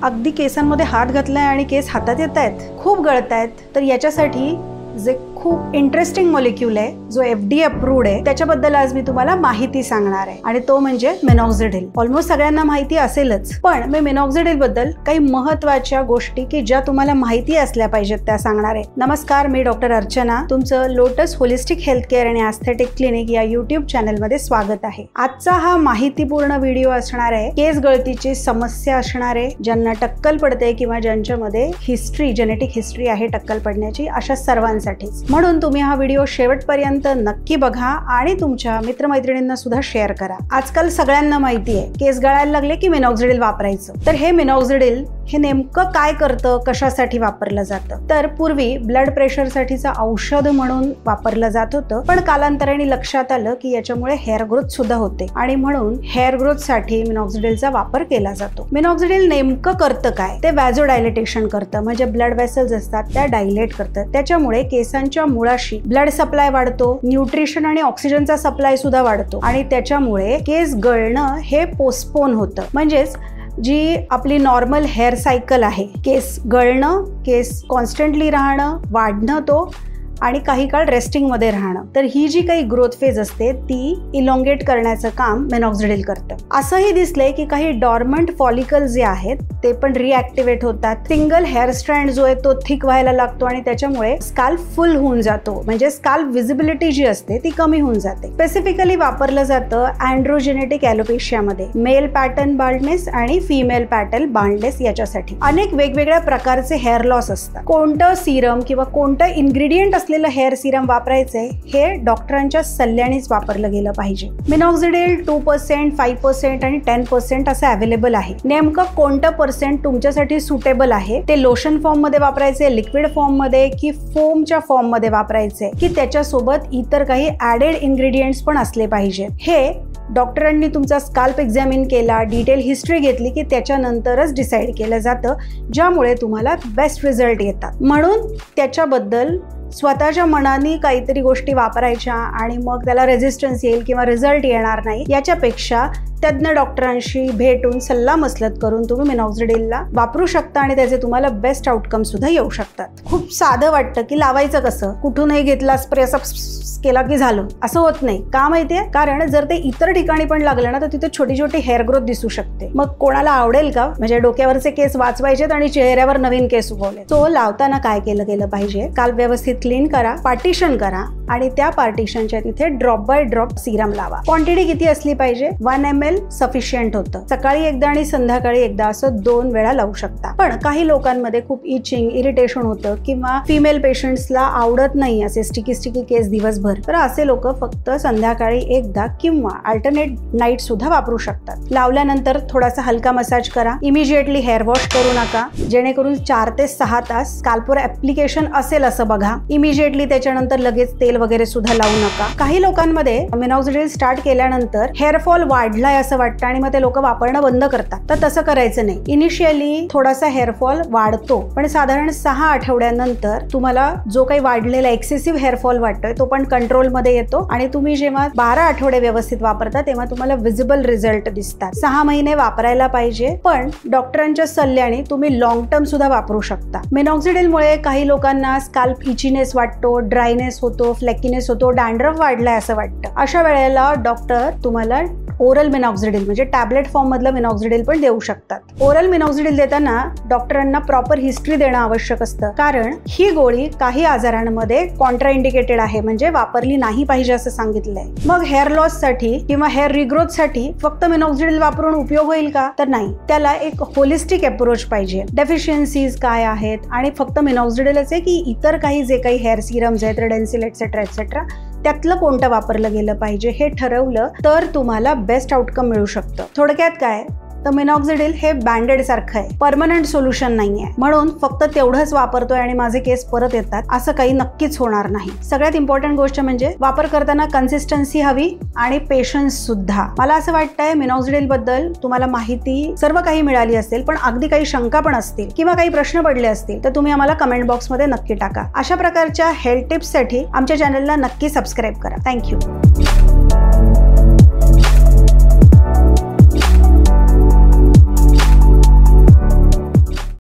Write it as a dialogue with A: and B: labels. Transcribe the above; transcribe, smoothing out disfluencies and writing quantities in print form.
A: अगदी केसांमध्ये हात घातलाय आणि केस हातात येत आहेत, खूप गळतायत, तर याच्यासाठी जे खूप इंटरेस्टिंग मॉलिक्यूल आहे जो FDA अप्रूव्ड आहे त्याच्याबद्दल आज मी तुम्हाला माहिती सांगणार आहे आणि तो म्हणजे मिनॉक्सिडिल. ऑलमोस्ट सगळ्यांना माहिती असेलच, पण मी मिनॉक्सिडिल बद्दल काही महत्त्वाच्या गोष्टी की ज्या तुम्हाला माहिती असल्या पाहिजेत त्या सांगणार आहे. नमस्कार, मी डॉक्टर अर्चना, तुमचं लोटस होलिस्टिक हेल्थ केअर आणि ॲस्थेटिक क्लिनिक या YouTube चॅनलमध्ये स्वागत आहे. आजचा हा माहितीपूर्ण व्हिडिओ असणार आहे केस गळतीची समस्या असणार आहे, ज्यांना टक्कल पडते किंवा ज्यांच्यामध्ये हिस्ट्री, जेनेटिक हिस्ट्री आहे टक्कल पडण्याची, अशा सर्वांसाठी. म्हणून तुम्ही हा व्हिडिओ शेवटपर्यंत नक्की बघा आणि तुमच्या मित्रमैत्रिणींना सुद्धा शेअर करा. आजकाल सगळ्यांना माहिती आहे केस गळायला लागले की मिनॉक्सिडिल वापरायचं. तर हे मिनॉक्सिडिल हे नेमकं काय करतं, कशासाठी वापरलं जातं? तर पूर्वी ब्लड प्रेशर साठीचं औषध म्हणून वापरलं जात होतं, पण कालांतराने लक्षात आलं की याच्यामुळे हेअर ग्रोथ सुद्धा होते आणि म्हणून हेअर ग्रोथ साठी मिनॉक्सिडिलचा वापर केला जातो. मिनॉक्सिडिल नेमकं करतं काय? ते व्हॅझोडायलेटेशन करतं, म्हणजे ब्लड वेसल्स असतात त्या डायलेट करतं. त्याच्यामुळे केसांच्या मुळाशी ब्लड सप्लाय वाढतो, न्यूट्रिशन आणि ऑक्सिजनचा सप्लाय सुद्धा वाढतो आणि त्याच्यामुळे केस गळणं हे पोस्टपोन होतं. म्हणजेच जी आपली नॉर्मल हेअर सायकल आहे, केस गळणं, केस कॉन्स्टंटली राहणं, वाढणं तो आणि काही काळ रेस्टिंगमध्ये राहणं, तर ही जी काही ग्रोथ फेज असते ती इलॉंगेट करण्याचं काम मिनॉक्सिडिल करतं. असंही दिसलंय की काही डॉर्मंट फॉलिकल जे आहेत ते पण रिॲक्टिवेट होतात. सिंगल हेअर स्ट्रँड जो आहे तो थिक व्हायला लागतो आणि त्याच्यामुळे स्काल्प फुल होऊन जातो, म्हणजे स्काल्प विजिबिलिटी जी असते ती कमी होऊन जाते. स्पेसिफिकली वापरलं जातं अँड्रोजेनेटिक ॲलोपेशियामध्ये, मेल पॅटर्न बाल्डनेस आणि फिमेल पॅटर्न बाल्डनेस याच्यासाठी. अनेक वेगवेगळ्या प्रकारचे हेअर लॉस असतात. कोणतं सिरम किंवा कोणतं इन्ग्रेडियंट असलेलं हेअर सिरम वापरायचंय हे डॉक्टरांच्या सल्ल्यानेच वापरलं गेलं पाहिजे. मिनॉक्सिडिल 2%, 5% आणि 10% असं अवेलेबल आहे. नेमकं कोणतं पर्सेंट तुमच्यासाठी सुटेबल आहे, ते लोशन फॉर्म मध्ये वापरायचे, लिक्विड फॉर्म मध्ये की फोमच्या फॉर्म मध्ये वापरायचे, की त्याच्यासोबत इतर काही ऍडेड इन्ग्रेडियंट्स पण असले पाहिजे, हे डॉक्टरांनी तुमचा स्काल्प एक्झामिन केला, डिटेल हिस्ट्री घेतली की त्याच्यानंतरच डिसाईड केलं जातं, ज्यामुळे तुम्हाला बेस्ट रिझल्ट येतात. म्हणून त्याच्याबद्दल स्वतःच्या मनाने काहीतरी गोष्टी वापरायच्या आणि मग त्याला रेझिस्टन्स येईल किंवा रिझल्ट येणार नाही, याच्यापेक्षा तज्ञ डॉक्टरांशी भेटून सल्लामसलत करून तुम्ही मिनॉक्सिडिलला वापरू शकता आणि त्याचे तुम्हाला बेस्ट आउटकम सुद्धा येऊ शकतात. खूप साधं वाटतं की लावायचं कसं, कुठूनही घेतला स्प्रे असा केला की झालं, असं होत नाही. का माहितीये? कारण जर ते इतर ठिकाणी पण लागलं ना तर तिथे छोटी छोटी हेअर ग्रोथ दिसू शकते. मग कोणाला आवडेल का? म्हणजे डोक्यावरचे केस वाचवायचेत आणि चेहऱ्यावर नवीन केस उगवले. तो लावताना काय केलं गेलं पाहिजे, स्काल्प व्यवस्थित क्लीन करा, पार्टिशन करा आणि त्या पार्टिशनच्या तिथे ड्रॉप बाय ड्रॉप सिरम लावा. क्वांटिटी किती असली पाहिजे? 1 ml सफिशियंट होतं. सकाळी एकदा आणि संध्याकाळी एकदा असं 2 वेळा लावू शकता. पण काही लोकांमध्ये खूप इचिंग, इरिटेशन होतं किंवा फिमेल पेशंट्सला आवडत नाही असे स्टिकी केस दिवसभर, तर असे लोक फक्त संध्याकाळी एकदा किंवा अल्टरनेट नाईट सुद्धा वापरू शकतात. लावल्यानंतर थोडासा हलका मसाज करा. इमिजिएटली हेअर वॉश करू नका, जेणेकरून 4 ते 6 तास स्काल्पवर ऍप्लिकेशन असेल असं बघा. इमिजिएटली त्याच्यानंतर लगेच तेल वगैरे सुद्धा लावू नका. काही लोकांमध्ये मिनॉक्सिडिल स्टार्ट केल्यानंतर हेअरफॉल वाढलाय असं वाटतं आणि मग ते लोक वापरणं बंद करतात, तर तसं करायचं नाही. इनिशियली थोडासा हेअरफॉल वाढतो, पण साधारण 6 आठवड्यानंतर तुम्हाला जो काही वाढलेला एक्सेसिव्ह हेअरफॉल वाटतोय तो पण कंट्रोल मध्ये येतो आणि तुम्ही जेव्हा 12 आठवडे व्यवस्थित वापरता तेव्हा तुम्हाला विजिबल रिझल्ट दिसतात. 6 महिने वापरायला पाहिजे, पण डॉक्टरांच्या सल्ल्याने तुम्ही लॉंग टर्म सुद्धा वापरू शकता. मिनॉक्सिडिलमुळे काही लोकांना स्काल्प इचीनेस वाटतो, ड्रायनेस होतो, फ्लेकीनेस होतो, डॅन्ड्रफ वाढलाय असं वाटतं. अशा वेळेला डॉक्टर तुम्हाला ओरल मिनॉक्सिडिल म्हणजे टॅबलेट फॉर्म मधलं मिनॉक्सिडिल पण देऊ शकतात. ओरल मिनॉक्सिडिल देताना डॉक्टरांना प्रॉपर हिस्ट्री देणं आवश्यक असतं, कारण ही गोळी काही आजारांमध्ये कॉन्ट्राइंडिकेटेड आहे, म्हणजे वापरली नाही पाहिजे असं सांगितलंय. मग हेअर लॉस साठी किंवा हेअर रिग्रोथ साठी फक्त मिनॉक्सिडिल वापरून उपयोग होईल का? तर नाही, त्याला एक होलिस्टिक अप्रोच पाहिजे. डेफिशियन्सीज काय आहेत आणि फक्त मिनॉक्सिडिलच आहे की इतर काही जे काही हेअर सिरम्स आहेत, रेडेन्सिल एक्सेट्रा एक्सेट्रा, त्यातलं कोणतं वापरलं गेलं पाहिजे हे ठरवलं तर तुम्हाला बेस्ट आउटकम मिळू शकतं. थोडक्यात काय, तर मिनॉक्सिडिल हे बँडेड सारखं आहे, परमनंट सोल्युशन नाहीये. म्हणून फक्त तेवढंच वापरतोय आणि माझे केस परत येतात असं काही नक्कीच होणार नाही. सगळ्यात इम्पॉर्टंट गोष्ट म्हणजे वापर करताना कन्सिस्टन्सी हवी आणि पेशन्स सुद्धा. मला असं वाटतंय मिनॉक्सिडिल बद्दल तुम्हाला माहिती सर्व काही मिळाली असेल, पण अगदी काही शंका पण असतील किंवा काही प्रश्न पडले असतील तर तुम्ही आम्हाला कमेंट बॉक्समध्ये नक्की टाका. अशा प्रकारच्या हेल्थ टिप्ससाठी आमच्या चॅनलला नक्की सबस्क्राईब करा. थँक्यू.